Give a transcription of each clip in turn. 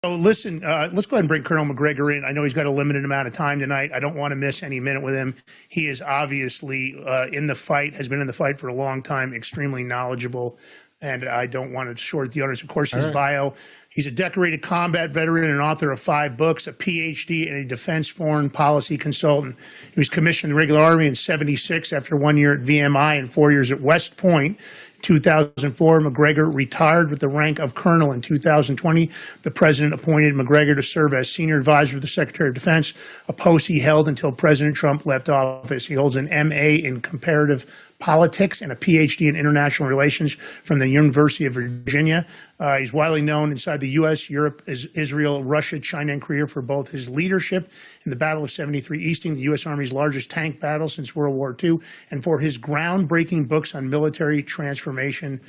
So listen, let's go ahead and bring Colonel Macgregor in. I know he's got a limited amount of time tonight. I don't want to miss any minute with him. He is obviously in the fight, has been in the fight for a long time, extremely knowledgeable, and I don't want to short the others. Of course, his bio, he's a decorated combat veteran and author of 5 books, a PhD, and a defense foreign policy consultant. He was commissioned in the regular Army in '76 after 1 year at VMI and 4 years at West Point. 2004, Macgregor retired with the rank of colonel. In 2020, the president appointed Macgregor to serve as senior advisor to the Secretary of Defense, a post he held until President Trump left office. He holds an MA in comparative politics and a PhD in international relations from the University of Virginia. He's widely known inside the U.S., Europe, Israel, Russia, China, and Korea for both his leadership in the Battle of 73 Easting, the U.S. Army's largest tank battle since World War II, and for his groundbreaking books on military transformation,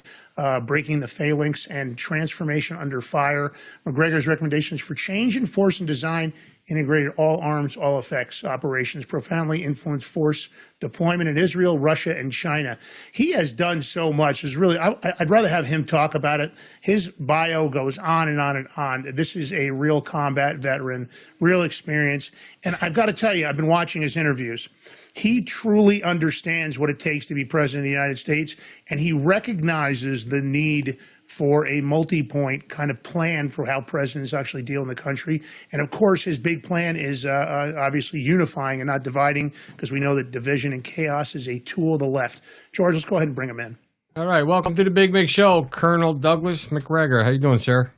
Breaking the Phalanx and Transformation Under Fire. Macgregor's recommendations for change in force and design integrated all arms, all effects operations, profoundly influenced force deployment in Israel, Russia, and China. He has done so much. It's really, I'd rather have him talk about it. His bio goes on and on and on. This is a real combat veteran, real experience. And I've got to tell you, I've been watching his interviews. He truly understands what it takes to be president of the United States, and he recognizes the need for a multi-point kind of plan for how presidents actually deal in the country. And of course, his big plan is obviously unifying and not dividing, because we know that division and chaos is a tool of the left. George, let's go ahead and bring him in. All right, welcome to the Big Mig Show, Colonel Douglas Macgregor. How you doing, sir?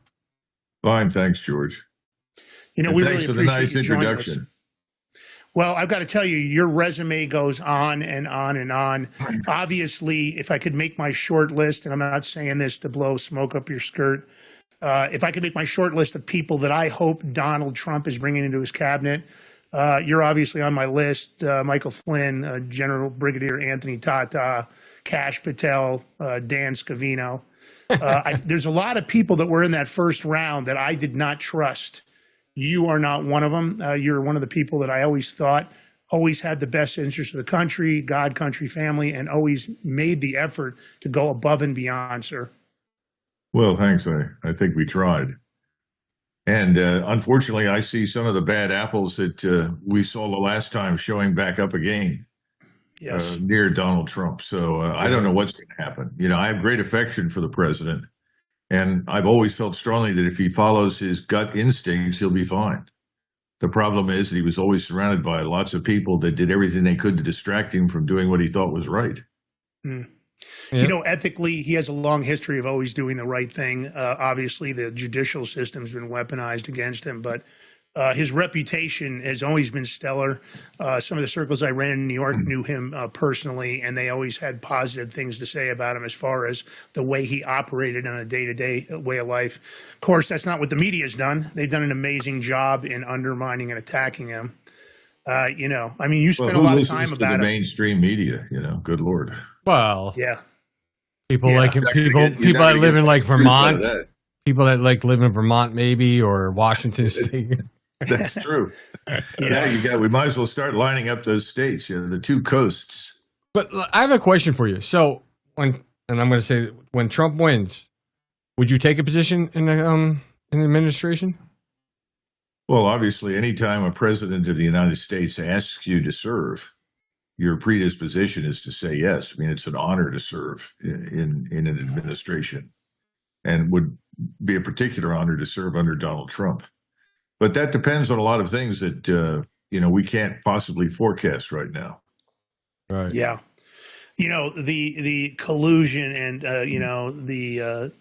Fine, thanks, George. You know, and we thanks really for the appreciate nice you joining us. introduction. Well, I've got to tell you, your resume goes on and on and on. Obviously, if I could make my short list, and I'm not saying this to blow smoke up your skirt, if I could make my short list of people that I hope Donald Trump is bringing into his cabinet, you're obviously on my list. Michael Flynn, General Brigadier Anthony Tata, Kash Patel, Dan Scavino. There's a lot of people that were in that first round that I did not trust. You are not one of them. You're one of the people that I always thought always had the best interest of the country, God, country, family, and always made the effort to go above and beyond, sir. Well, thanks. I think we tried. And unfortunately, I see some of the bad apples that we saw the last time showing back up again near Donald Trump. So I don't know what's going to happen. You know, I have great affection for the president. And I've always felt strongly that if he follows his gut instincts, he'll be fine. The problem is that he was always surrounded by lots of people that did everything they could to distract him from doing what he thought was right. Mm. Yeah. You know, ethically, he has a long history of always doing the right thing. Obviously, the judicial system's been weaponized against him, but his reputation has always been stellar. Some of the circles I ran in New York knew him personally, and they always had positive things to say about him as far as the way he operated on a day-to-day way of life. Of course, that's not what the media's done. They've done an amazing job in undermining and attacking him. You know, I mean, you spent a lot of time about the mainstream media. You know, good Lord. Well, yeah, people like people that live in like Vermont. People that like live in Vermont, maybe, or Washington State. That's true. Yeah, we might as well start lining up those states, the 2 coasts. But I have a question for you. So and I'm going to say, when Trump wins, would you take a position in the administration? Well, obviously, anytime a president of the United States asks you to serve, your predisposition is to say yes. I mean, it's an honor to serve in an administration, and would be a particular honor to serve under Donald Trump. But that depends on a lot of things that, we can't possibly forecast right now. Right. Yeah. You know, the collusion and, the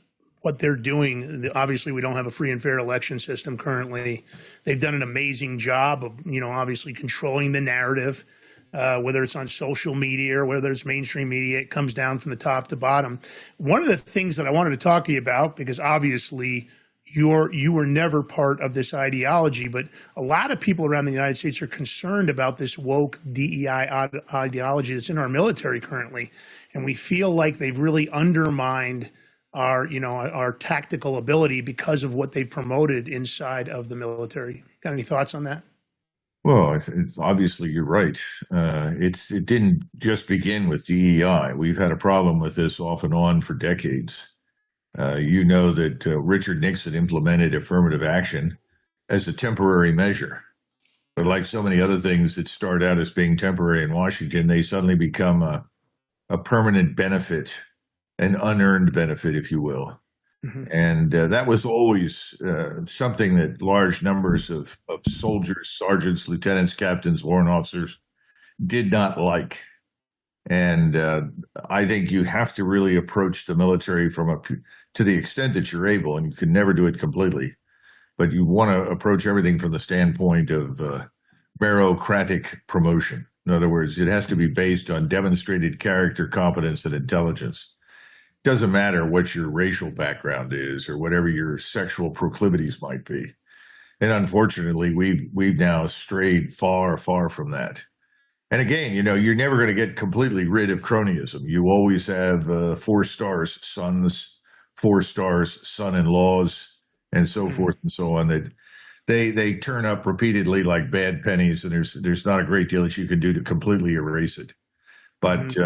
what they're doing. Obviously, we don't have a free and fair election system currently. They've done an amazing job of, obviously controlling the narrative, whether it's on social media or whether it's mainstream media. It comes down from the top to bottom. One of the things that I wanted to talk to you about, because obviously you were never part of this ideology, but a lot of people around the United States are concerned about this woke DEI ideology that's in our military currently. And we feel like they've really undermined our tactical ability because of what they promoted inside of the military. Got any thoughts on that? Well, obviously you're right. It didn't just begin with DEI. We've had a problem with this off and on for decades. You know that Richard Nixon implemented affirmative action as a temporary measure. But like so many other things that start out as being temporary in Washington, they suddenly become a permanent benefit, an unearned benefit, if you will. Mm-hmm. And that was always something that large numbers of soldiers, sergeants, lieutenants, captains, warrant officers did not like. And I think you have to really approach the military to the extent that you're able, and you can never do it completely, but you want to approach everything from the standpoint of meritocratic promotion. In other words, it has to be based on demonstrated character, competence, and intelligence. It doesn't matter what your racial background is or whatever your sexual proclivities might be. And unfortunately, we've now strayed far, far from that. And again, you're never going to get completely rid of cronyism. You always have 4 stars sons, 4 stars son-in-laws, and so forth and so on. That they turn up repeatedly like bad pennies, and there's not a great deal that you can do to completely erase it. But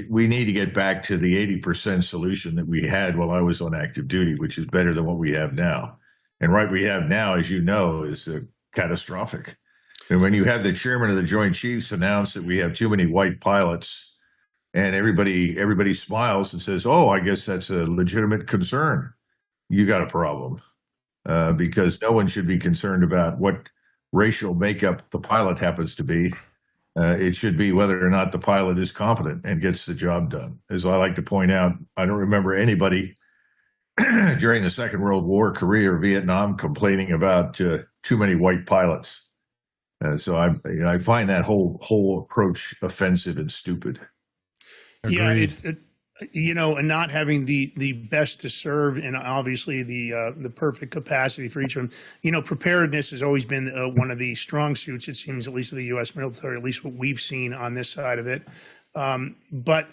we need to get back to the 80% solution that we had while I was on active duty, which is better than what we have now. And what we have now, as you know, is catastrophic. And when you have the chairman of the Joint Chiefs announce that we have too many white pilots, and everybody smiles and says, "Oh, I guess that's a legitimate concern," you got a problem, because no one should be concerned about what racial makeup the pilot happens to be. It should be whether or not the pilot is competent and gets the job done. As I like to point out, I don't remember anybody during the Second World War, Korea, or Vietnam complaining about too many white pilots. So I find that whole approach offensive and stupid. Agreed. Yeah, and not having the best to serve, and obviously the perfect capacity for each of them. Preparedness has always been one of the strong suits, it seems, at least of the U.S. military, at least what we've seen on this side of it. But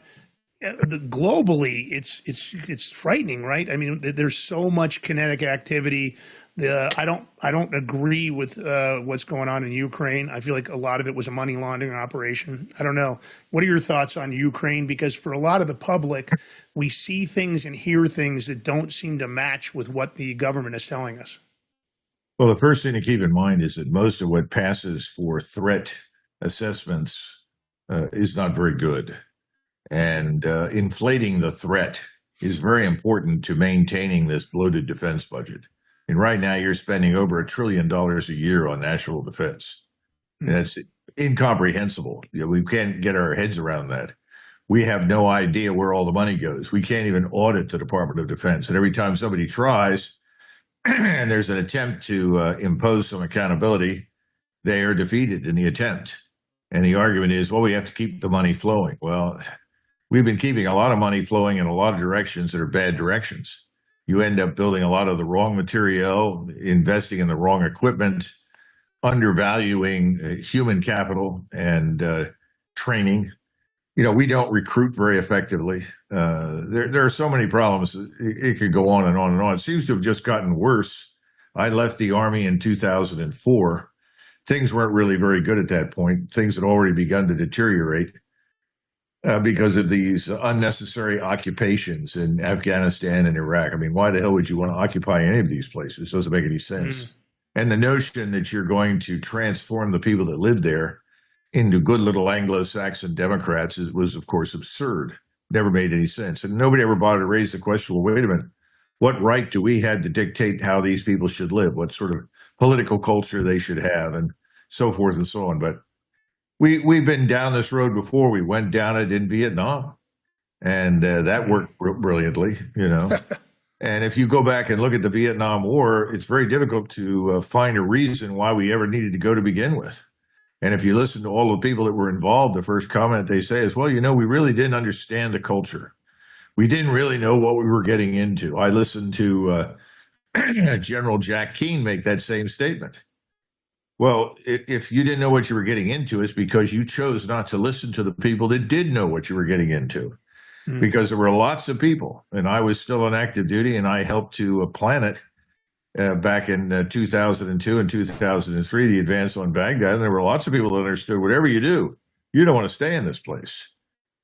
globally, it's frightening, right? I mean, there's so much kinetic activity. I don't agree with what's going on in Ukraine. I feel like a lot of it was a money laundering operation. I don't know. What are your thoughts on Ukraine? Because for a lot of the public, we see things and hear things that don't seem to match with what the government is telling us. Well, the first thing to keep in mind is that most of what passes for threat assessments is not very good. And inflating the threat is very important to maintaining this bloated defense budget. And right now, you're spending over $1 trillion a year on national defense. And that's incomprehensible. We can't get our heads around that. We have no idea where all the money goes. We can't even audit the Department of Defense. And every time somebody tries, and there's an attempt to impose some accountability, they are defeated in the attempt. And the argument is, well, we have to keep the money flowing. Well, we've been keeping a lot of money flowing in a lot of directions that are bad directions. You end up building a lot of the wrong material, investing in the wrong equipment, undervaluing human capital and training. We don't recruit very effectively. There are so many problems. It could go on and on and on. It seems to have just gotten worse. I left the Army in 2004. Things weren't really very good at that point. Things had already begun to deteriorate. Because of these unnecessary occupations in Afghanistan and Iraq. I mean, why the hell would you want to occupy any of these places? It doesn't make any sense. And the notion that you're going to transform the people that live there into good little Anglo-Saxon Democrats was, of course, absurd. Never made any sense. And nobody ever bothered to raise the question, well, wait a minute, what right do we have to dictate how these people should live? What sort of political culture they should have, and so forth and so on. But we've been down this road before. We went down it in Vietnam, and that worked brilliantly, And if you go back and look at the Vietnam War, it's very difficult to find a reason why we ever needed to go to begin with. And if you listen to all the people that were involved, the first comment they say is, well, we really didn't understand the culture. We didn't really know what we were getting into. I listened to General Jack Keane make that same statement. Well, if you didn't know what you were getting into, it's because you chose not to listen to the people that did know what you were getting into. Because there were lots of people, and I was still on active duty, and I helped to plan it back in 2002 and 2003, the advance on Baghdad. And there were lots of people that understood whatever you do, you don't want to stay in this place.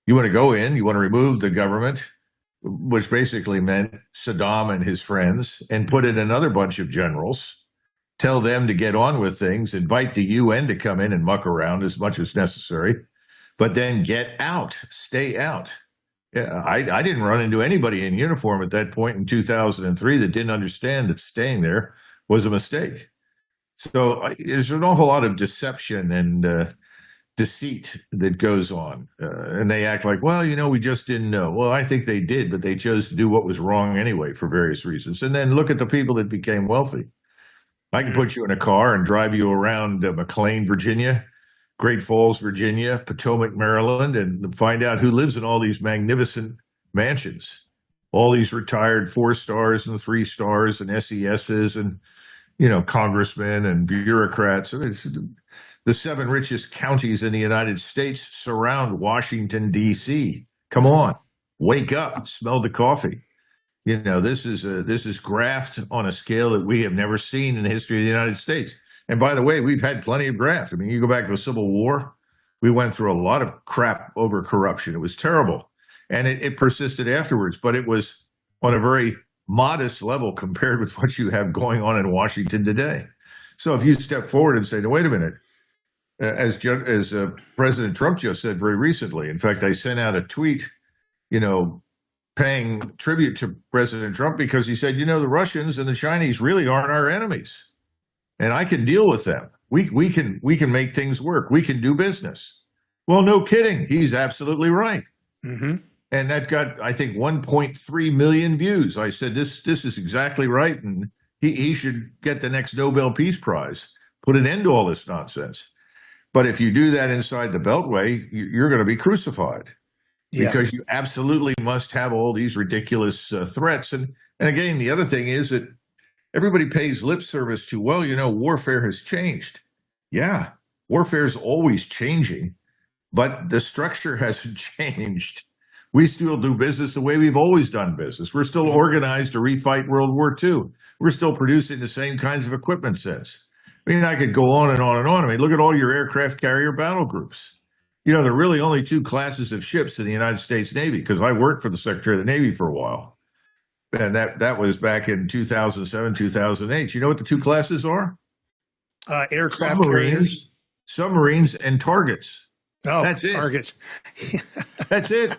You want to go in, you want to remove the government, which basically meant Saddam and his friends, and put in another bunch of generals, tell them to get on with things, invite the UN to come in and muck around as much as necessary, but then get out, stay out. Yeah, I didn't run into anybody in uniform at that point in 2003 that didn't understand that staying there was a mistake. So there's an awful lot of deception and deceit that goes on. And they act like, well, we just didn't know. Well, I think they did, but they chose to do what was wrong anyway for various reasons. And then look at the people that became wealthy. I can put you in a car and drive you around McLean, Virginia, Great Falls, Virginia, Potomac, Maryland, and find out who lives in all these magnificent mansions, all these retired 4-stars and 3-stars and SESs and, congressmen and bureaucrats. It's, the 7 richest counties in the United States surround Washington, D.C. Come on, wake up, smell the coffee. This is graft on a scale that we have never seen in the history of the United States. And by the way, we've had plenty of graft. I mean, you go back to the Civil War, we went through a lot of crap over corruption. It was terrible. And it persisted afterwards, but it was on a very modest level compared with what you have going on in Washington today. So if you step forward and say, no, wait a minute, as President Trump just said very recently, in fact, I sent out a tweet, paying tribute to President Trump because he said, the Russians and the Chinese really aren't our enemies. And I can deal with them. We can make things work. We can do business. Well, no kidding. He's absolutely right. Mm-hmm. And that got, I think, 1.3 million views. I said, this is exactly right. And he should get the next Nobel Peace Prize, put an end to all this nonsense. But if you do that inside the Beltway, you're going to be crucified because you absolutely must have all these ridiculous threats. And again, the other thing is that everybody pays lip service to, well, warfare has changed. Yeah, warfare is always changing, but the structure hasn't changed. We still do business the way we've always done business. We're still organized to refight World War II. We're still producing the same kinds of equipment sets. I mean, I could go on and on and on. I mean, look at all your aircraft carrier battle groups. There are really only 2 classes of ships in the United States Navy, because I worked for the Secretary of the Navy for a while. And that was back in 2007, 2008. You know what the 2 classes are? Aircraft carriers. Submarines and targets. Oh, that's it. Targets. That's it.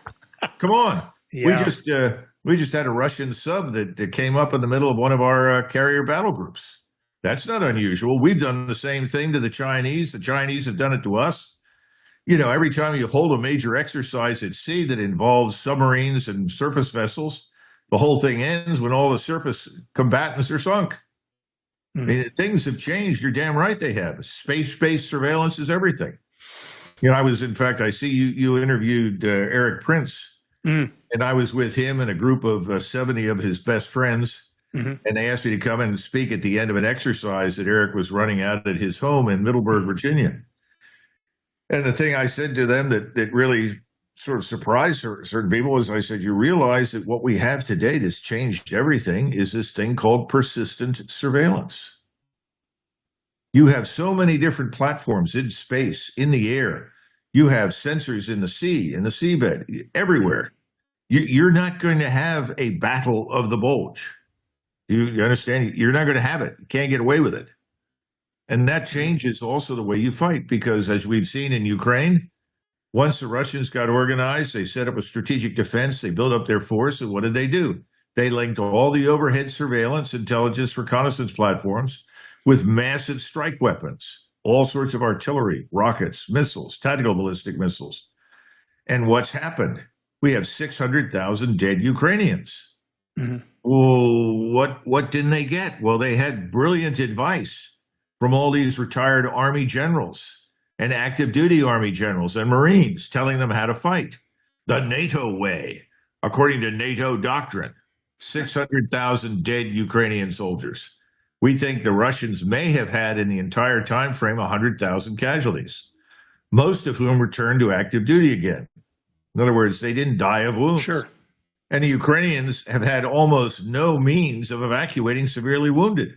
Come on. Yeah. We just had a Russian sub that came up in the middle of one of our carrier battle groups. That's not unusual. We've done the same thing to the Chinese. The Chinese have done it to us. Every time you hold a major exercise at sea that involves submarines and surface vessels, the whole thing ends when all the surface combatants are sunk. I mean, things have changed. You're damn right they have. Space-based surveillance is everything. I see you interviewed Eric Prince, and I was with him and a group of 70 of his best friends. Mm-hmm. And they asked me to come in and speak at the end of an exercise that Eric was running out at his home in Middleburg, Virginia. And the thing I said to them that really sort of surprised certain people was, I said, you realize that what we have today that's changed everything is this thing called persistent surveillance. You have so many different platforms in space, in the air. You have sensors in the sea, in the seabed, everywhere. You're not going to have a battle of the bulge. You understand? You're not going to have it. You can't get away with it. And that changes also the way you fight, because as we've seen in Ukraine, once the Russians got organized, they set up a strategic defense, they built up their force, and what did they do? They linked all the overhead surveillance, intelligence, reconnaissance platforms with massive strike weapons, all sorts of artillery, rockets, missiles, tactical ballistic missiles. And what's happened? We have 600,000 dead Ukrainians. Mm-hmm. Well, what didn't they get? Well, they had brilliant advice from all these retired Army generals and active duty Army generals and Marines telling them how to fight. The NATO way, according to NATO doctrine. 600,000 dead Ukrainian soldiers. We think the Russians may have had in the entire time frame 100,000 casualties, most of whom returned to active duty again. In other words, they didn't die of wounds. Sure. And the Ukrainians have had almost no means of evacuating severely wounded.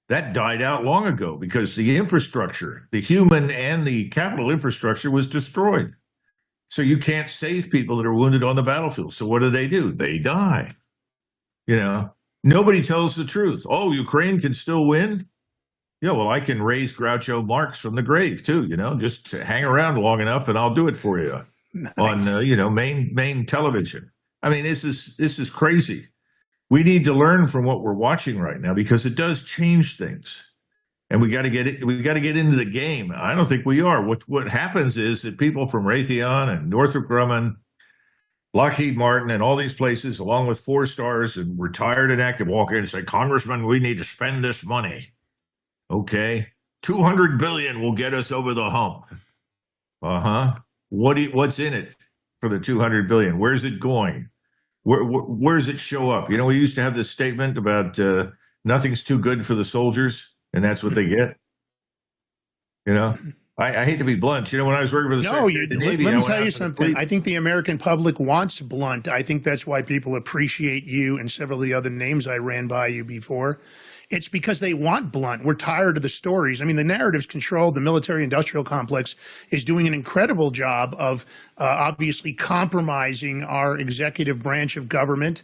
That died out long ago because the infrastructure, the human and the capital infrastructure, was destroyed. So you can't save people that are wounded on the battlefield. So what do? They die. Nobody tells the truth. Oh, Ukraine can still win? Yeah, well, I can raise Groucho Marx from the grave too, just hang around long enough and I'll do it for you on, main television. I mean, this is crazy. We need to learn from what we're watching right now because it does change things. And we got to get into the game. I don't think we are. What happens is that people from Raytheon and Northrop Grumman, Lockheed Martin, and all these places, along with 4-stars and retired and active, walk in and say, Congressman, we need to spend this money. Okay, $200 billion will get us over the hump. What's in it for the $200 billion? Where's it going? Where does it show up? We used to have this statement about nothing's too good for the soldiers, and that's what they get. I hate to be blunt. When I was working for the Secretary of the Navy, let me tell you something. I think the American public wants blunt. I think that's why people appreciate you and several of the other names I ran by you before. It's because they want blunt. We're tired of the stories. I mean, the narrative's controlled. The military-industrial complex is doing an incredible job of obviously compromising our executive branch of government.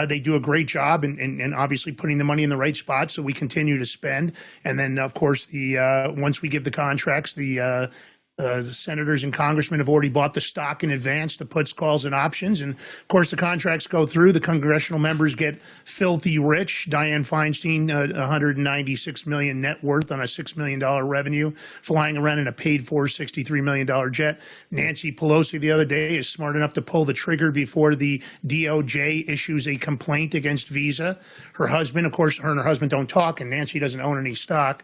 They do a great job in obviously putting the money in the right spot so we continue to spend. And then, of course, once we give the contracts, the senators and congressmen have already bought the stock in advance, the puts, calls, and options. And, of course, the contracts go through. The congressional members get filthy rich. Dianne Feinstein, $196 million net worth on a $6 million revenue, flying around in a paid-for $63 million jet. Nancy Pelosi the other day is smart enough to pull the trigger before the DOJ issues a complaint against Visa. Her husband, of course, her and her husband don't talk, and Nancy doesn't own any stock.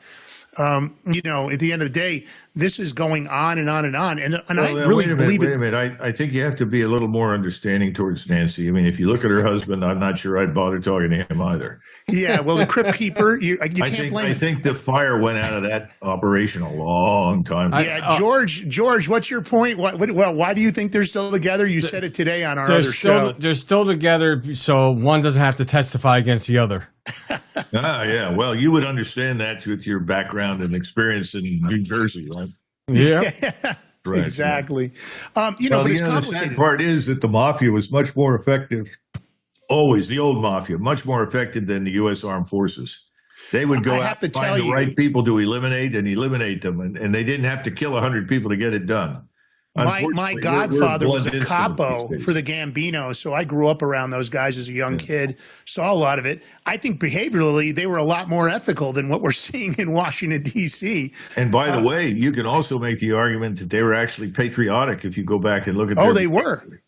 At the end of the day, this is going on and on and on. And I really believe it. Wait a minute. I think you have to be a little more understanding towards Nancy. I mean, if you look at her husband, I'm not sure I'd bother talking to him either. Yeah, well, the Crypt Keeper, you can't blame him. I think the fire went out of that operation a long time ago. Yeah, George, what's your point? Why do you think they're still together? You said it today on our other show. They're still together, so one doesn't have to testify against the other. Yeah. Well, you would understand that with your background and experience in New Jersey, right? Yeah. Right. Exactly. The sad part is that the mafia was much more effective. Always the old mafia, much more effective than the U.S. Armed Forces. They would go out and find the right people to eliminate them, and they didn't have to kill 100 people to get it done. My godfather was a capo for the Gambinos, so I grew up around those guys as a young kid, saw a lot of it. I think behaviorally they were a lot more ethical than what we're seeing in Washington, D.C. And by the way, you can also make the argument that they were actually patriotic if you go back and look at they were.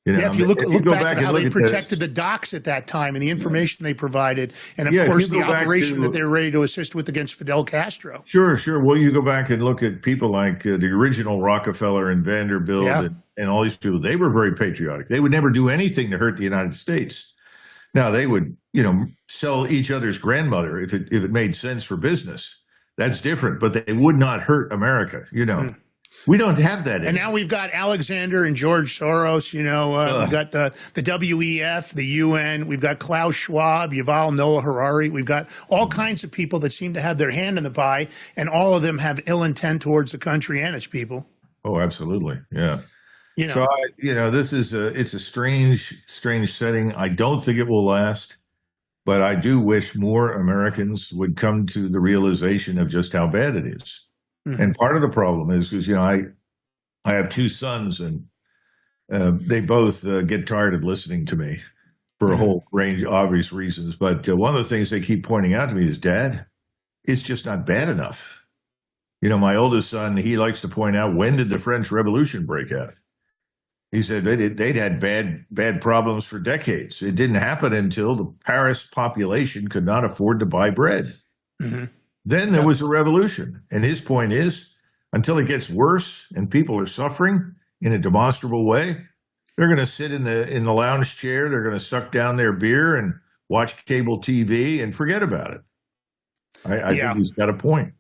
If you look back at how they protected the docks at that time and the information they provided, and of course the operation that they were ready to assist with against Fidel Castro. Sure. Well, you go back and look at people like the original Rockefeller and Vanderbilt and all these people. They were very patriotic. They would never do anything to hurt the United States. Now, they would, sell each other's grandmother if it made sense for business. That's different, but they would not hurt America, We don't have that anymore. And now we've got Alexander and George Soros, we've got the WEF, the UN, we've got Klaus Schwab, Yuval Noah Harari. We've got all kinds of people that seem to have their hand in the pie, and all of them have ill intent towards the country and its people. Oh, absolutely. Yeah. So, this is it's a strange setting. I don't think it will last, but I do wish more Americans would come to the realization of just how bad it is. Mm-hmm. And part of the problem is because, I have two sons and they both get tired of listening to me for a whole range of obvious reasons. But one of the things they keep pointing out to me is, Dad, it's just not bad enough. My oldest son, he likes to point out, when did the French Revolution break out? He said they'd had bad problems for decades. It didn't happen until the Paris population could not afford to buy bread. Mm-hmm. Then there was a revolution. And his point is, until it gets worse and people are suffering in a demonstrable way, they're going to sit in the lounge chair. They're going to suck down their beer and watch cable TV and forget about it. I think he's got a point.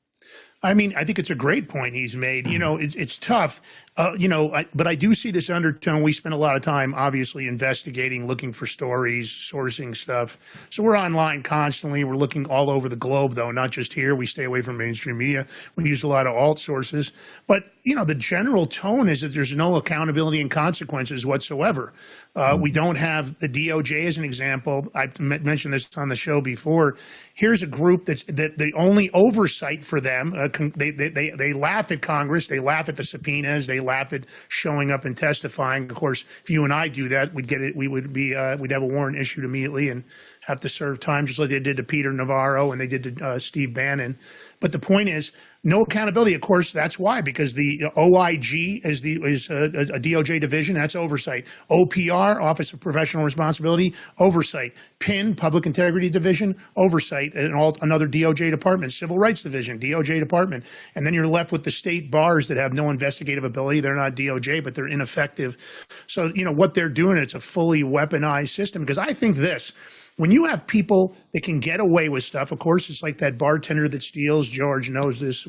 I mean, I think it's a great point he's made. You know, it's tough, but I do see this undertone. We spend a lot of time, obviously, investigating, looking for stories, sourcing stuff. So we're online constantly. We're looking all over the globe, though, not just here. We stay away from mainstream media. We use a lot of alt sources. But, the general tone is that there's no accountability and consequences whatsoever. We don't have the DOJ as an example. I've mentioned this on the show before. Here's a group that the only oversight for them. They laugh at Congress. They laugh at the subpoenas. They laugh at showing up and testifying. Of course, if you and I do that, we'd get it. We'd have a warrant issued immediately and have to serve time, just like they did to Peter Navarro and they did to Steve Bannon. But the point is, no accountability. Of course, that's why, because the OIG is a DOJ division. That's oversight. OPR, Office of Professional Responsibility, oversight. PIN, Public Integrity Division, oversight. And another DOJ department. Civil Rights Division, DOJ department. And then you're left with the state bars that have no investigative ability. They're not DOJ, but they're ineffective. So, what they're doing, it's a fully weaponized system. Because I think this. When you have people that can get away with stuff, of course, it's like that bartender that steals. George knows this.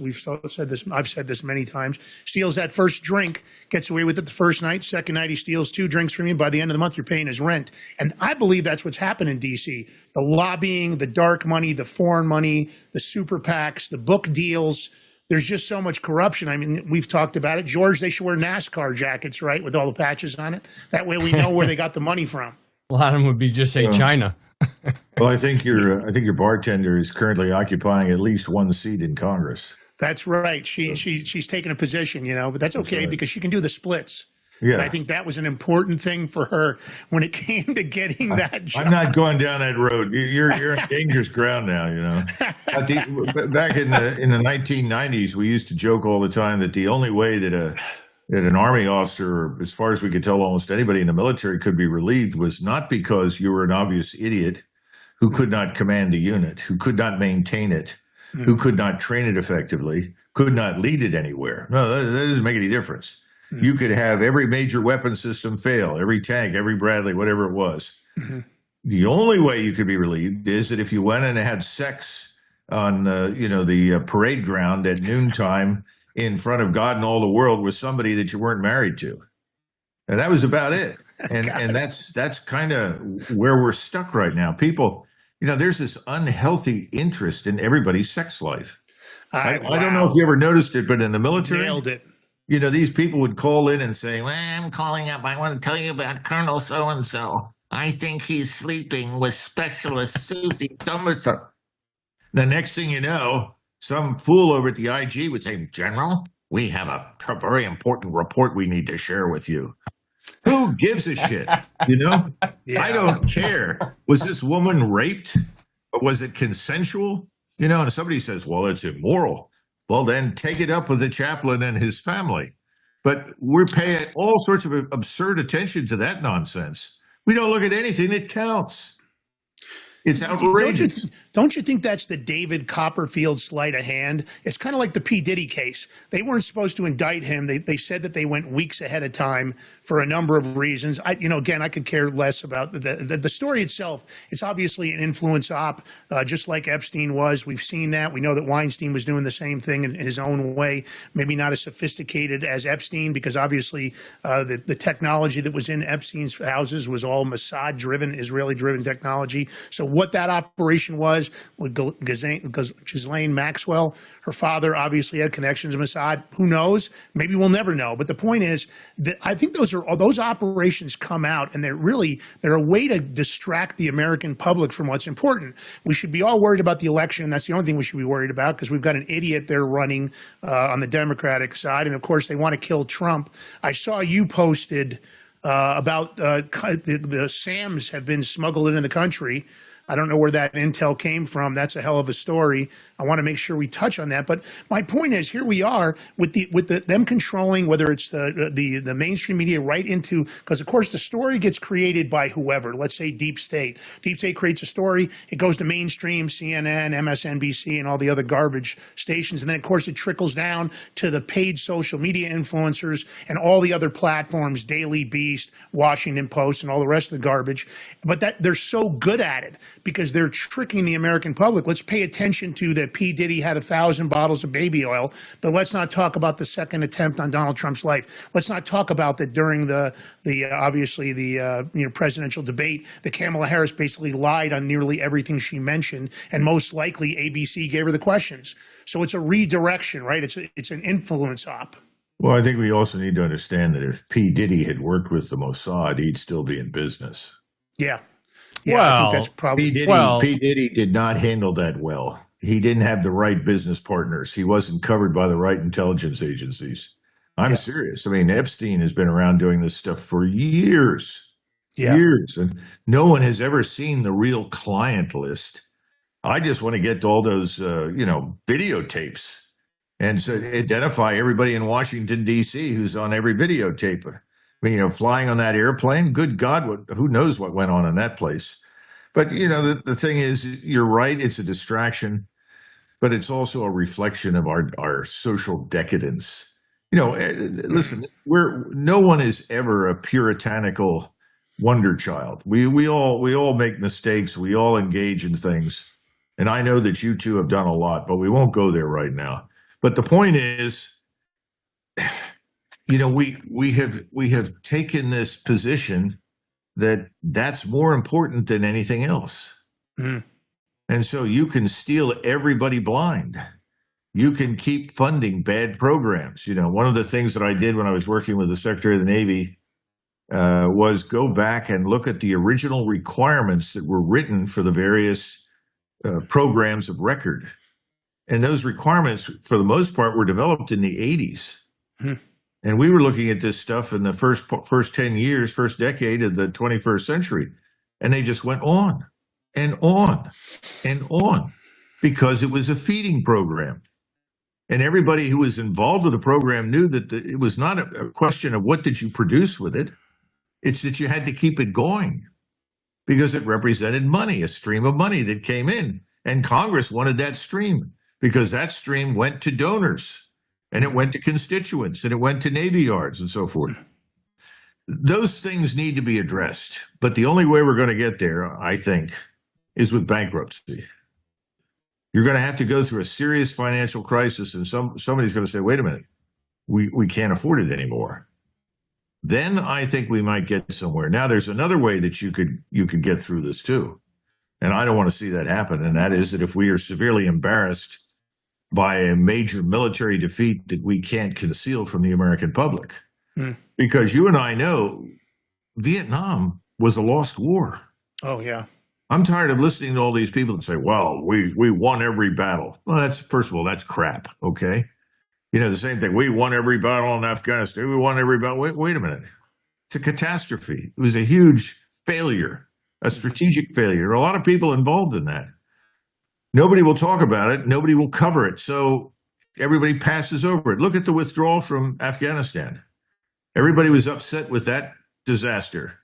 Said this. I've said this many times. Steals that first drink, gets away with it the first night. Second night, he steals 2 drinks from you. By the end of the month, you're paying his rent. And I believe that's what's happened in D.C. The lobbying, the dark money, the foreign money, the super PACs, the book deals. There's just so much corruption. I mean, we've talked about it. George, they should wear NASCAR jackets, right, with all the patches on it. That way we know where they got the money from. A lot of them would be just say China. Well, I think your bartender is currently occupying at least one seat in Congress. That's right. She's taken a position, but that's okay right. Because she can do the splits. Yeah. And I think that was an important thing for her when it came to getting that job. I'm not going down that road. You're in dangerous ground now, Back in the 1990s, we used to joke all the time that the only way that an Army officer, as far as we could tell, almost anybody in the military could be relieved was not because you were an obvious idiot who could not command a unit, who could not maintain it, who could not train it effectively, could not lead it anywhere. No, that doesn't make any difference. You could have every major weapon system fail, every tank, every Bradley, whatever it was. The only way you could be relieved is that if you went and had sex on the parade ground at noontime in front of God and all the world with somebody that you weren't married to. And that was about it. And that's kind of where we're stuck right now. People, there's this unhealthy interest in everybody's sex life. I don't know if you ever noticed it, but in the military, nailed it. These people would call in and say, well, I'm calling up. I want to tell you about Colonel so-and-so. I think he's sleeping with Specialist Susie Somerset. The next thing you know, some fool over at the IG would say, General, we have a very important report we need to share with you. Who gives a shit? Yeah. I don't care. Was this woman raped? Or was it consensual? And somebody says, well, it's immoral. Well, then take it up with the chaplain and his family. But we're paying all sorts of absurd attention to that nonsense. We don't look at anything that counts. It's outrageous. Don't you think that's the David Copperfield sleight of hand? It's kind of like the P. Diddy case. They weren't supposed to indict him. They said that they went weeks ahead of time for a number of reasons. Again, I could care less about the story itself. It's obviously an influence op, just like Epstein was. We've seen that. We know that Weinstein was doing the same thing in his own way, maybe not as sophisticated as Epstein, because obviously the technology that was in Epstein's houses was all Mossad-driven, Israeli-driven technology. So what that operation was with Ghislaine Maxwell, her father obviously had connections to Mossad. Who knows? Maybe we'll never know. But the point is that I think those operations come out, and they're a way to distract the American public from what's important. We should be all worried about the election. That's the only thing we should be worried about, because we've got an idiot there running on the Democratic side, and of course they want to kill Trump. I saw you posted about the SAMs have been smuggled into the country. I don't know where that intel came from. That's a hell of a story. I want to make sure we touch on that. But my point is, here we are with them controlling, whether it's the mainstream media right into, because of course the story gets created by whoever. Let's say Deep State. Deep State creates a story. It goes to mainstream, CNN, MSNBC, and all the other garbage stations. And then of course it trickles down to the paid social media influencers and all the other platforms, Daily Beast, Washington Post, and all the rest of the garbage. But they're so good at it because they're tricking the American public. Let's pay attention to that P. Diddy had 1,000 bottles of baby oil, but let's not talk about the second attempt on Donald Trump's life. Let's not talk about that during the presidential debate that Kamala Harris basically lied on nearly everything she mentioned, and most likely ABC gave her the questions. So it's a redirection, right? It's an influence op. Well, I think we also need to understand that if P. Diddy had worked with the Mossad, he'd still be in business. Yeah. Well, I think that's probably P. Diddy did not handle that well. He didn't have the right business partners. He wasn't covered by the right intelligence agencies. I'm serious. I mean, Epstein has been around doing this stuff for years. Years. And no one has ever seen the real client list. I just want to get to all those, videotapes and so identify everybody in Washington, D.C. who's on every videotape. I mean, flying on that airplane, good God, who knows what went on in that place. But, the thing is, you're right, it's a distraction, but it's also a reflection of our social decadence. Listen, no one is ever a puritanical wonder child. We all make mistakes. We all engage in things. And I know that you two have done a lot, but we won't go there right now. But the point is, we have taken this position that's more important than anything else. Mm. And so you can steal everybody blind. You can keep funding bad programs. One of the things that I did when I was working with the Secretary of the Navy was go back and look at the original requirements that were written for the various programs of record. And those requirements, for the most part, were developed in the 80s. Hmm. And we were looking at this stuff in the first 10 years, first decade of the 21st century. And they just went on and on and on because it was a feeding program. And everybody who was involved with the program knew that it was not a question of what did you produce with it. It's that you had to keep it going because it represented money, a stream of money that came in. And Congress wanted that stream because that stream went to donors and it went to constituents and it went to Navy yards and so forth. Those things need to be addressed. But the only way we're going to get there, I think, is with bankruptcy. You're going to have to go through a serious financial crisis and somebody's going to say, wait a minute, we can't afford it anymore. Then I think we might get somewhere. Now, there's another way that you could get through this too. And I don't want to see that happen. And that is that if we are severely embarrassed by a major military defeat that we can't conceal from the American public. Mm. Because you and I know Vietnam was a lost war. Oh, yeah. I'm tired of listening to all these people that say, well, we won every battle. Well, first of all, that's crap, okay? The same thing. We won every battle in Afghanistan. We won every battle. Wait a minute. It's a catastrophe. It was a huge failure, a strategic failure. There are a lot of people involved in that. Nobody will talk about it. Nobody will cover it. So everybody passes over it. Look at the withdrawal from Afghanistan. Everybody was upset with that disaster.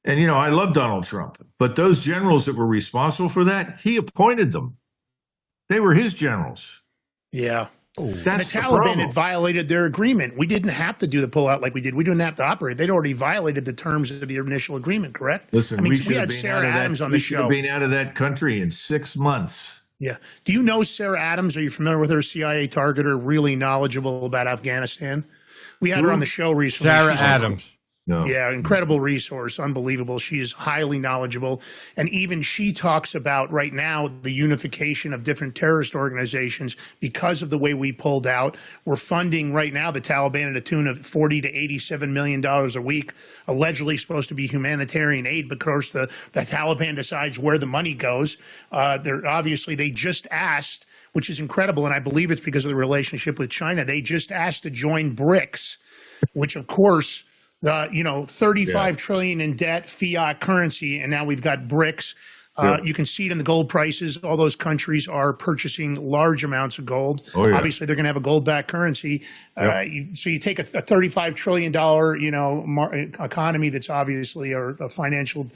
And, I love Donald Trump. But those generals that were responsible for that, he appointed them. They were his generals. Yeah. That's the Taliban had violated their agreement. We didn't have to do the pullout like we did. We didn't have to operate. They'd already violated the terms of the initial agreement, correct? Listen, we had Sarah Adams on the show. We should have been out of that country in 6 months. Yeah. Do you know Sarah Adams? Are you familiar with her? CIA targeter, really knowledgeable about Afghanistan. We had her on the show recently. Sarah Adams. No. Yeah, incredible resource, unbelievable. She's highly knowledgeable. And even she talks about right now the unification of different terrorist organizations because of the way we pulled out. We're funding right now the Taliban at a tune of $40 to $87 million a week, allegedly supposed to be humanitarian aid. But of course, the Taliban decides where the money goes. They just asked, which is incredible, and I believe it's because of the relationship with China. They just asked to join BRICS, which of course, 35 trillion in debt, fiat currency, and now we've got BRICS. You can see it in the gold prices. All those countries are purchasing large amounts of gold. Oh, yeah. Obviously, they're going to have a gold-backed currency. So you take a $35 trillion, economy that's obviously a financial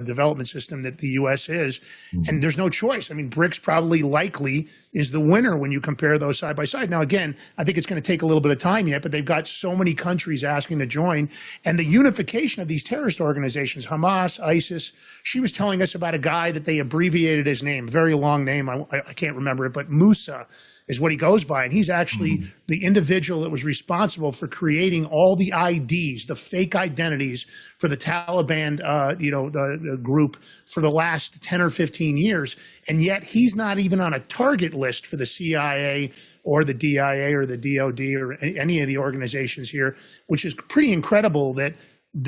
development system that the U.S. is. And there's no choice. I mean, BRICS probably likely is the winner when you compare those side by side. Now, again, I think it's going to take a little bit of time yet, but they've got so many countries asking to join. And the unification of these terrorist organizations, Hamas, ISIS, she was telling us about a guy that they abbreviated his name, very long name. I can't remember it, but Musa is what he goes by. And he's actually the individual that was responsible for creating all the IDs, the fake identities for the Taliban, the group for the last 10 or 15 years. And yet he's not even on a target list for the CIA or the DIA or the DOD or any of the organizations here, which is pretty incredible that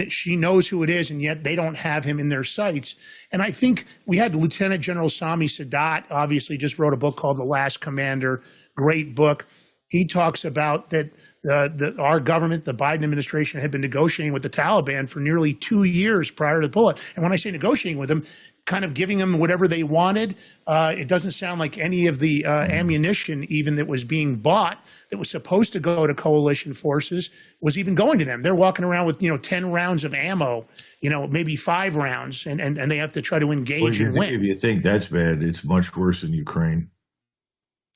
she knows who it is, and yet they don't have him in their sights. And I think we had Lieutenant General Sami Sadat, obviously just wrote a book called The Last Commander, great book. He talks about that our government, the Biden administration, had been negotiating with the Taliban for nearly 2 years prior to the pull. And when I say negotiating with them, kind of giving them whatever they wanted. It doesn't sound like any of the ammunition even that was being bought that was supposed to go to coalition forces was even going to them. They're walking around with, 10 rounds of ammo, maybe 5 rounds, and they have to try to engage and win. If you think that's bad, it's much worse in Ukraine.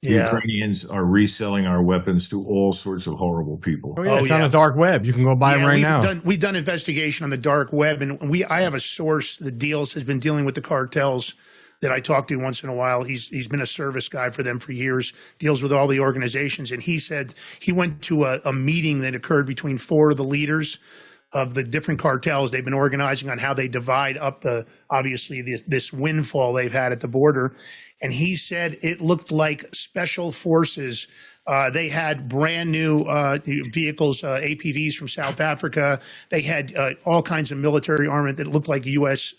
The Ukrainians are reselling our weapons to all sorts of horrible people. Oh, yeah, it's on the dark web. You can go buy them right now. We've done investigation on the dark web, and I have a source that has been dealing with the cartels that I talk to once in a while. He's been a service guy for them for years, deals with all the organizations, and he said he went to a meeting that occurred between 4 of the leaders of the different cartels. They've been organizing on how they divide up this windfall they've had at the border. And he said it looked like special forces. They had brand new vehicles, APVs from South Africa. They had all kinds of military armament that looked like U.S.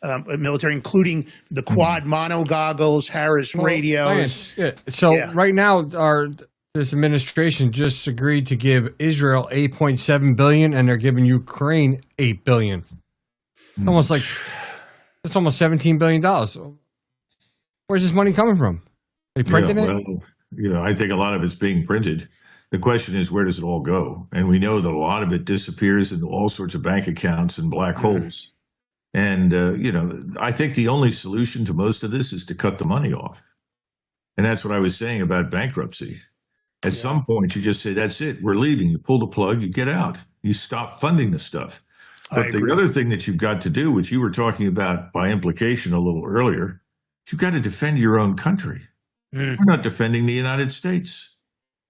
Military, including the quad mono goggles, Harris radios. Right now, this administration just agreed to give Israel $8.7 billion, and they're giving Ukraine $8 billion. It's almost $17 billion. Where's this money coming from? They printed it? Well, I think a lot of it's being printed. The question is, where does it all go? And we know that a lot of it disappears into all sorts of bank accounts and black holes. And, I think the only solution to most of this is to cut the money off. And that's what I was saying about bankruptcy. At some point, you just say, that's it, we're leaving. You pull the plug, you get out. You stop funding the stuff. But the other thing that you've got to do, which you were talking about by implication a little earlier, you've got to defend your own country. We're not defending the United States.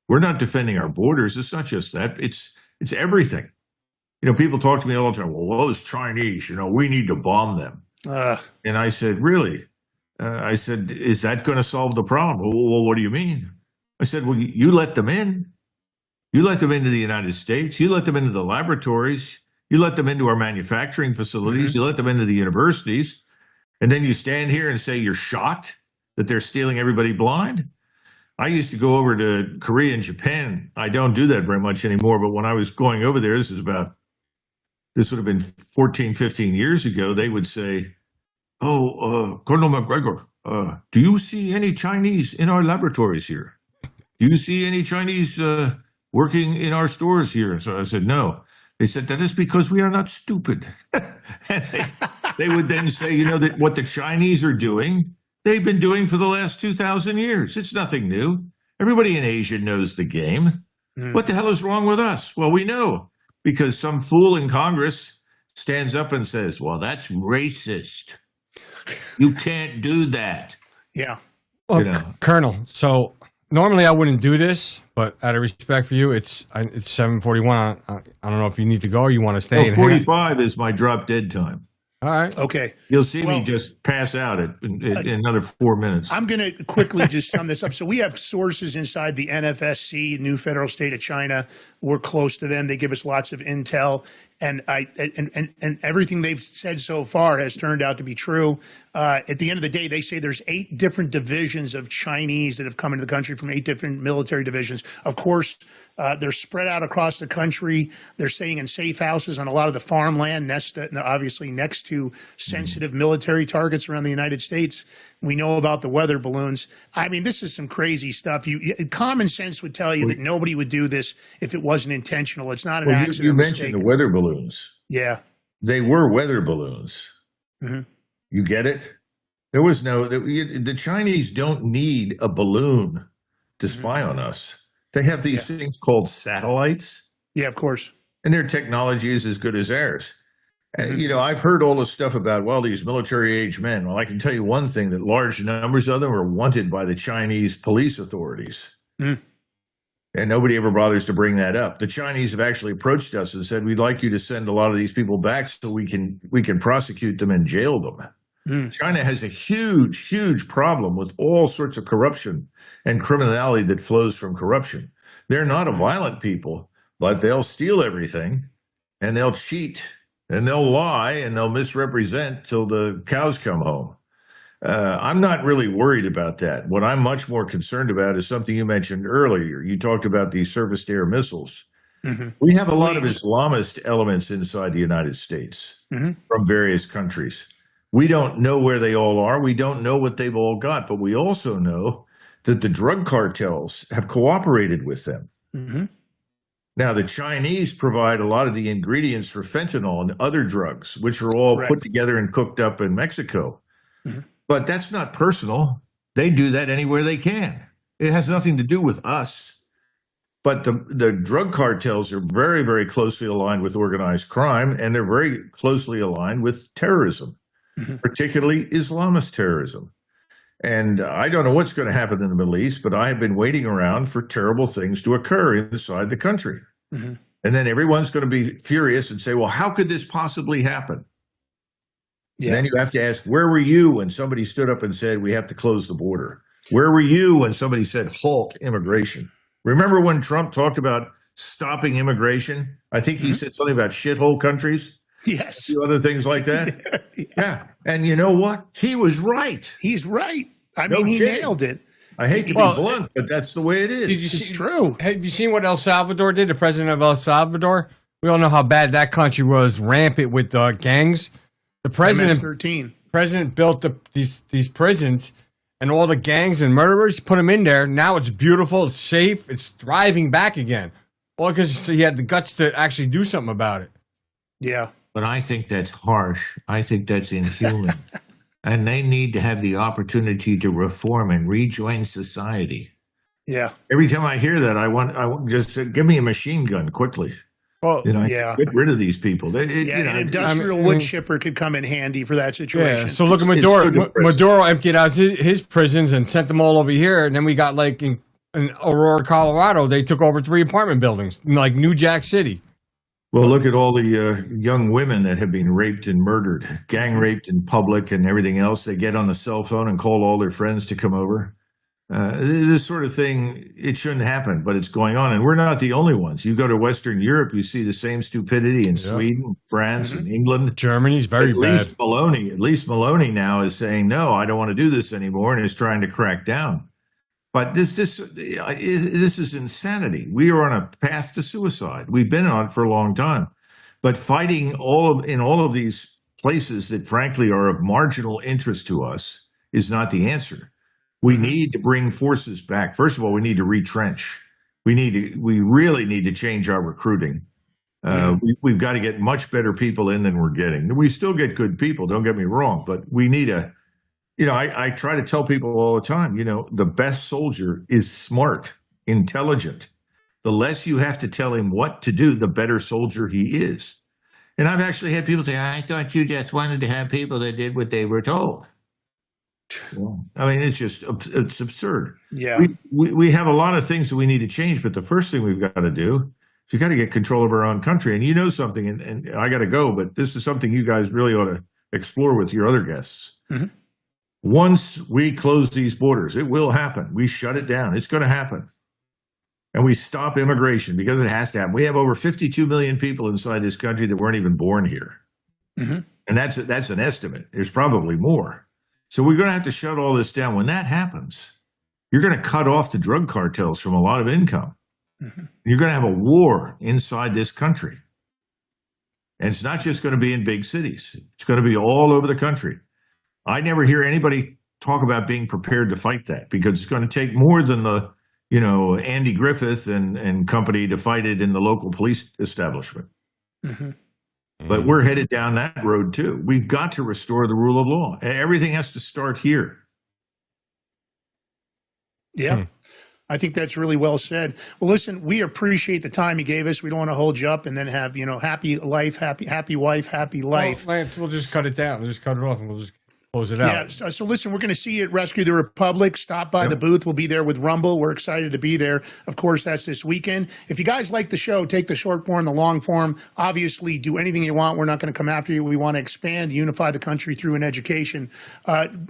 We're not defending our borders. It's not just that. It's everything. People talk to me all the time, well, those Chinese, we need to bomb them. And I said, really? I said, is that going to solve the problem? Well, what do you mean? I said, well, you let them in. You let them into the United States. You let them into the laboratories. You let them into our manufacturing facilities. You let them into the universities. And then you stand here and say you're shocked that they're stealing everybody blind? I used to go over to Korea and Japan. I don't do that very much anymore, but when I was going over there, this would have been 14, 15 years ago, they would say, Colonel Macgregor, do you see any Chinese in our laboratories here? Do you see any Chinese working in our stores here? So I said, no. They said, that is because we are not stupid. And they would then say, that what the Chinese are doing, they've been doing for the last 2,000 years. It's nothing new. Everybody in Asia knows the game. What the hell is wrong with us? Well, we know, because some fool in Congress stands up and says, well, that's racist. You can't do that. Yeah. Well, Colonel, so normally I wouldn't do this, but out of respect for you, it's 7:41. I don't know if you need to go or you want to stay. 45 is my drop dead time. All right. Okay. You'll see me just pass out in another 4 minutes. I'm going to quickly just sum this up. So we have sources inside the NFSC, New Federal State of China. We're close to them. They give us lots of intel. And everything they've said so far has turned out to be true. At the end of the day, they say there's 8 different divisions of Chinese that have come into the country from 8 different military divisions. Of course, they're spread out across the country. They're staying in safe houses on a lot of the farmland, obviously next to sensitive military targets around the United States. We know about the weather balloons. I mean, this is some crazy stuff. Common sense would tell you that nobody would do this if it wasn't intentional. It's not an accident. You mentioned the weather balloons. Yeah. they were weather balloons. Mm-hmm. You get it? There was the Chinese don't need a balloon to spy on us. They have these things called satellites. Yeah, of course. And their technology is as good as ours. I've heard all this stuff about, well, these military-age men. Well, I can tell you one thing, that large numbers of them are wanted by the Chinese police authorities. Mm. And nobody ever bothers to bring that up. The Chinese have actually approached us and said, we'd like you to send a lot of these people back so we can prosecute them and jail them. Mm. China has a huge, huge problem with all sorts of corruption and criminality that flows from corruption. They're not a violent people, but they'll steal everything and they'll cheat and they'll lie and they'll misrepresent till the cows come home. I'm not really worried about that. What I'm much more concerned about is something you mentioned earlier. You talked about these surface-to-air missiles. Mm-hmm. We have a lot of Islamist elements inside the United States from various countries. We don't know where they all are. We don't know what they've all got, but we also know that the drug cartels have cooperated with them. Mm-hmm. Now, the Chinese provide a lot of the ingredients for fentanyl and other drugs, which are all put together and cooked up in Mexico. Mm-hmm. But that's not personal. They do that anywhere they can. It has nothing to do with us. But the drug cartels are very, very closely aligned with organized crime, and they're very closely aligned with terrorism, particularly Islamist terrorism. And I don't know what's going to happen in the Middle East, but I've been waiting around for terrible things to occur inside the country. Mm-hmm. And then everyone's going to be furious and say, well, how could this possibly happen? Yeah. And then you have to ask, where were you when somebody stood up and said, we have to close the border? Where were you when somebody said, halt immigration? Remember when Trump talked about stopping immigration? I think he said something about shithole countries. Yes. A few other things like that. Yeah. And you know what? He was right. He's right. I mean, he nailed it. I hate to be blunt, but that's the way it is. It's true. Have you seen what El Salvador did? The president of El Salvador? We all know how bad that country was, rampant with gangs. The president built these prisons, and all the gangs and murderers, put them in there. Now it's beautiful, it's safe, it's thriving back again. All because he had the guts to actually do something about it. Yeah. But I think that's harsh. I think that's inhuman. And they need to have the opportunity to reform and rejoin society. Yeah. Every time I hear that, I want just give me a machine gun quickly. Well, get rid of these people. An industrial wood chipper could come in handy for that situation. Yeah, so look at Maduro. Maduro emptied out his prisons and sent them all over here. And then we got like in Aurora, Colorado, they took over 3 apartment buildings, like New Jack City. Well, look at all the young women that have been raped and murdered, gang raped in public and everything else. They get on the cell phone and call all their friends to come over. This sort of thing, it shouldn't happen, but it's going on. And we're not the only ones. You go to Western Europe, you see the same stupidity in Sweden, France, and England. Germany's very bad. At least Maloney now is saying, no, I don't want to do this anymore, and is trying to crack down. But this is insanity. We are on a path to suicide. We've been on it for a long time. But fighting in all of these places that, frankly, are of marginal interest to us is not the answer. We need to bring forces back. First of all, we need to retrench. We really need to change our recruiting. We've got to get much better people in than we're getting. We still get good people, don't get me wrong, but we need I try to tell people all the time, the best soldier is smart, intelligent. The less you have to tell him what to do, the better soldier he is. And I've actually had people say, I thought you just wanted to have people that did what they were told. I mean, it's absurd. Yeah. We have a lot of things that we need to change, but the first thing we've got to do is we've got to get control of our own country. And you know something, and I got to go, but this is something you guys really ought to explore with your other guests. Mm-hmm. Once we close these borders, it will happen. We shut it down. It's going to happen. And we stop immigration because it has to happen. We have over 52 million people inside this country that weren't even born here. Mm-hmm. And that's an estimate. There's probably more. So we're going to have to shut all this down. When that happens, you're going to cut off the drug cartels from a lot of income. Mm-hmm. You're going to have a war inside this country. And it's not just going to be in big cities. It's going to be all over the country. I never hear anybody talk about being prepared to fight that because it's going to take more than the, Andy Griffith and company to fight it in the local police establishment. Mm-hmm. But we're headed down that road too. We've got to restore the rule of law. Everything has to start here. Yeah. I think that's really well said. Well, listen, we appreciate the time you gave us. We don't want to hold you up and then have, happy life, happy wife, happy life. Well, Lance, we'll just cut it down. We'll just cut it off and we'll just close it out. Yeah. So listen, we're going to see you at Rescue the Republic. Stop by the booth. We'll be there with Rumble. We're excited to be there. Of course, that's this weekend. If you guys like the show, take the short form, the long form. Obviously, do anything you want. We're not going to come after you. We want to expand, unify the country through an education.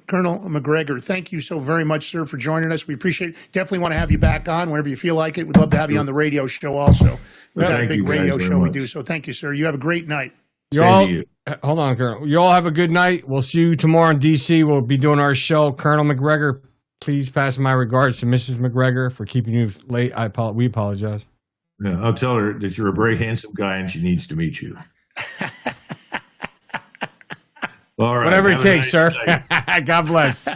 Colonel Macgregor, thank you so very much, sir, for joining us. We appreciate it. Definitely want to have you back on whenever you feel like it. We'd love to have you on the radio show also. We've got a big radio show we do. So thank you, sir. You have a great night. Hold on, Colonel. You all have a good night. We'll see you tomorrow in D.C. We'll be doing our show. Colonel Macgregor, please pass my regards to Mrs. Macgregor for keeping you late. We apologize. Yeah, I'll tell her that you're a very handsome guy and she needs to meet you. All right. Whatever it takes, sir. God bless.